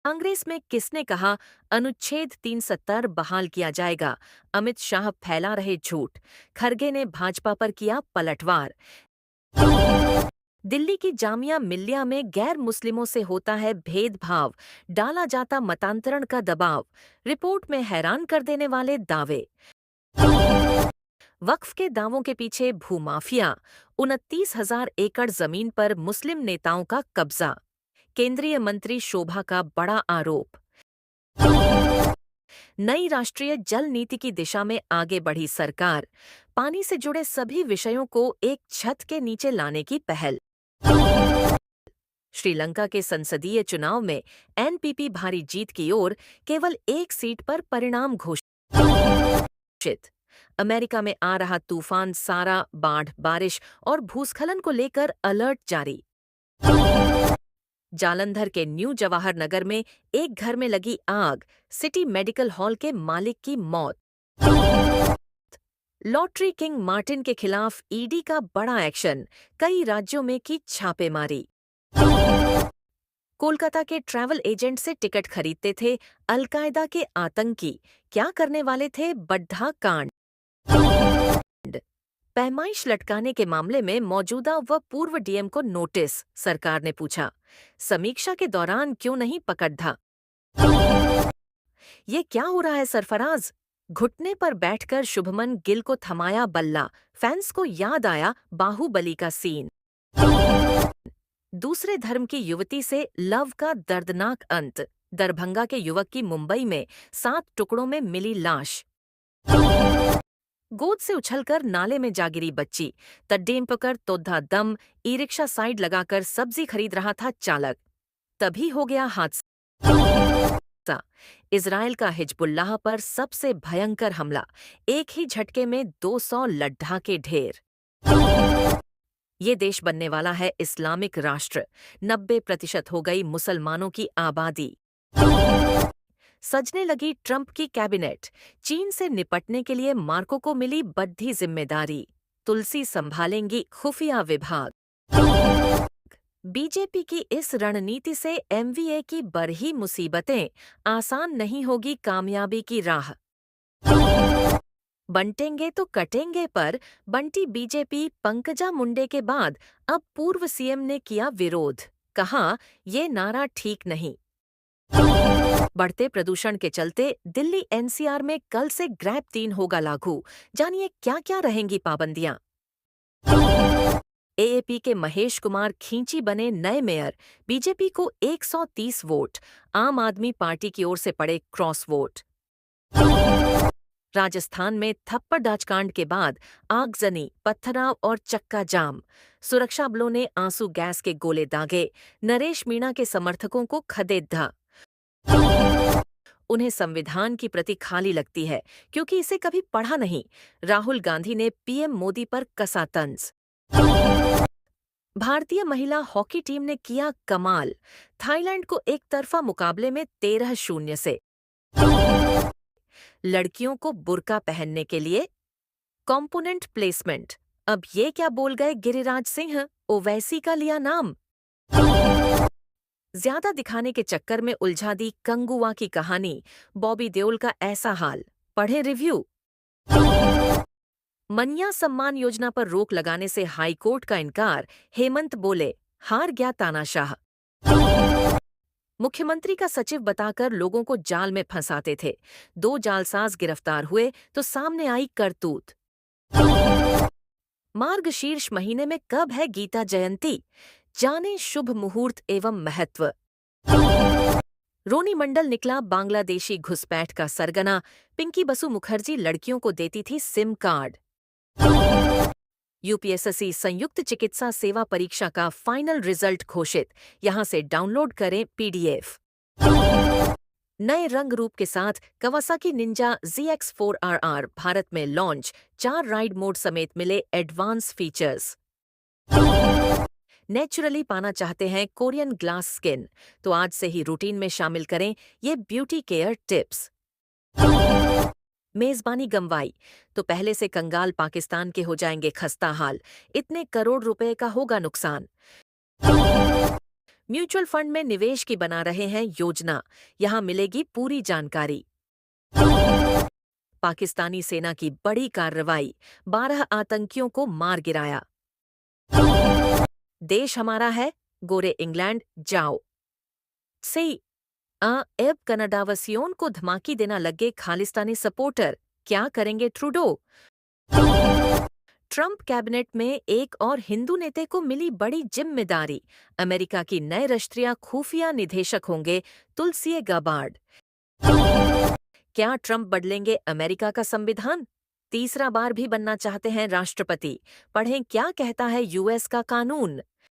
कांग्रेस में किसने कहा अनुच्छेद 370 बहाल किया जाएगा? अमित शाह फैला रहे झूठ। खरगे ने भाजपा पर किया पलटवार। दिल्ली की जामिया मिल्लिया में गैर मुस्लिमों से होता है भेदभाव, डाला जाता मतांतरण का दबाव। रिपोर्ट में हैरान कर देने वाले दावे। वक्फ के दावों के पीछे भूमाफिया। 29,000 एकड़ जमीन पर मुस्लिम नेताओं का कब्जा। केंद्रीय मंत्री शोभा का बड़ा आरोप। नई राष्ट्रीय जल नीति की दिशा में आगे बढ़ी सरकार। पानी से जुड़े सभी विषयों को एक छत के नीचे लाने की पहल। श्रीलंका के संसदीय चुनाव में एनपीपी भारी जीत की ओर, केवल एक सीट पर परिणाम घोषित। अमेरिका में आ रहा तूफान सारा, बाढ़, बारिश और भूस्खलन को लेकर अलर्ट जारी। जालंधर के न्यू जवाहर नगर में एक घर में लगी आग, सिटी मेडिकल हॉल के मालिक की मौत। लॉटरी किंग मार्टिन के खिलाफ ईडी का बड़ा एक्शन, कई राज्यों में की छापेमारी। कोलकाता के ट्रैवल एजेंट से टिकट खरीदते थे अलकायदा के आतंकी, क्या करने वाले थे बड्ढा कांड। पैमाइश लटकाने के मामले में मौजूदा व पूर्व डीएम को नोटिस, सरकार ने पूछा। समीक्षा के दौरान क्यों नहीं पकड़ा? ये क्या हो रहा है सरफराज? घुटने पर बैठकर शुभमन गिल को थमाया बल्ला, फैंस को याद आया बाहुबली का सीन। दूसरे धर्म की युवती से लव का दर्दनाक अंत, दरभंगा के युवक की मुंबई में 7 टुकड़ों में मिली लाश। गोद से उछलकर नाले में जा गिरी बच्ची, तड्डेम पकड़ तोद्धा दम, ई-रिक्शा साइड लगाकर सब्जी खरीद रहा था चालक, तभी हो गया हादसा। इजराइल का हिजबुल्लाह पर सबसे भयंकर हमला, एक ही झटके में 200 लड्ढा के ढेर। ये देश बनने वाला है इस्लामिक राष्ट्र, 90% हो गई मुसलमानों की आबादी। सजने लगी ट्रंप की कैबिनेट, चीन से निपटने के लिए मार्को को मिली बड़ी जिम्मेदारी, तुलसी संभालेंगी खुफिया विभाग। बीजेपी की इस रणनीति से एमवीए की बरही मुसीबतें, आसान नहीं होगी कामयाबी की राह। बंटेंगे तो कटेंगे पर बंटी बीजेपी, पंकजा मुंडे के बाद अब पूर्व सीएम ने किया विरोध, कहा ये नारा ठीक नहीं। बढ़ते प्रदूषण के चलते दिल्ली एनसीआर में कल से ग्रैब 3 होगा लागू, जानिए क्या क्या रहेंगी पाबंदियां। एएपी के महेश कुमार खींची बने नए मेयर, बीजेपी को 130 वोट, आम आदमी पार्टी की ओर से पड़े क्रॉस वोट। राजस्थान में थप्पड़ कांड के बाद आगजनी, पत्थराव और चक्का जाम, सुरक्षा बलों ने आंसू गैस के गोले दागे, नरेश मीणा के समर्थकों को खदेड़ा। उन्हें संविधान की प्रति खाली लगती है क्योंकि इसे कभी पढ़ा नहीं, राहुल गांधी ने पीएम मोदी पर कसा तंज। भारतीय महिला हॉकी टीम ने किया कमाल, थाईलैंड को एक तरफा मुकाबले में 13-0 से। लड़कियों को बुर्का पहनने के लिए कंपोनेंट प्लेसमेंट, अब ये क्या बोल गए गिरिराज सिंह, ओवैसी का लिया नाम। ज्यादा दिखाने के चक्कर में उलझा दी कंगुआ की कहानी, बॉबी देओल का ऐसा हाल, पढ़े रिव्यू। मन्या सम्मान योजना पर रोक लगाने से हाईकोर्ट का इनकार, हेमंत बोले हार गया तानाशाह। मुख्यमंत्री का सचिव बताकर लोगों को जाल में फंसाते थे, 2 जालसाज गिरफ्तार हुए तो सामने आई करतूत। मार्गशीर्ष महीने में कब है गीता जयंती, जाने शुभ मुहूर्त एवं महत्व। रोनी मंडल निकला बांग्लादेशी घुसपैठ का सरगना, पिंकी बसु मुखर्जी लड़कियों को देती थी सिम कार्ड। यूपीएसएससी संयुक्त चिकित्सा सेवा परीक्षा का फाइनल रिजल्ट घोषित, यहां से डाउनलोड करें पीडीएफ। नए रंग रूप के साथ कवासाकी निंजा ZX4RR भारत में लॉन्च, 4 राइड मोड समेत मिले एडवांस फीचर्स। नेचुरली पाना चाहते हैं कोरियन ग्लास स्किन, तो आज से ही रूटीन में शामिल करें ये ब्यूटी केयर टिप्स। मेजबानी गंवाई तो पहले से कंगाल पाकिस्तान के हो जाएंगे खस्ता हाल, इतने करोड़ रुपए का होगा नुकसान। म्यूचुअल फंड में निवेश की बना रहे हैं योजना, यहां मिलेगी पूरी जानकारी। पाकिस्तानी सेना की बड़ी कार्रवाई, 12 आतंकियों को मार गिराया। देश हमारा है, गोरे इंग्लैंड जाओ। सही अब कनाडावासियों को धमाकी देना लगे खालिस्तानी सपोर्टर, क्या करेंगे ट्रूडो? ट्रंप कैबिनेट में एक और हिंदू नेता को मिली बड़ी जिम्मेदारी, अमेरिका की नए राष्ट्रीय खुफिया निदेशक होंगे तुलसी गबार्ड। क्या ट्रंप बदलेंगे अमेरिका का संविधान? तीसरा बार भी बनना चाहते हैं राष्ट्रपति, पढ़ें क्या कहता है यूएस का कानून।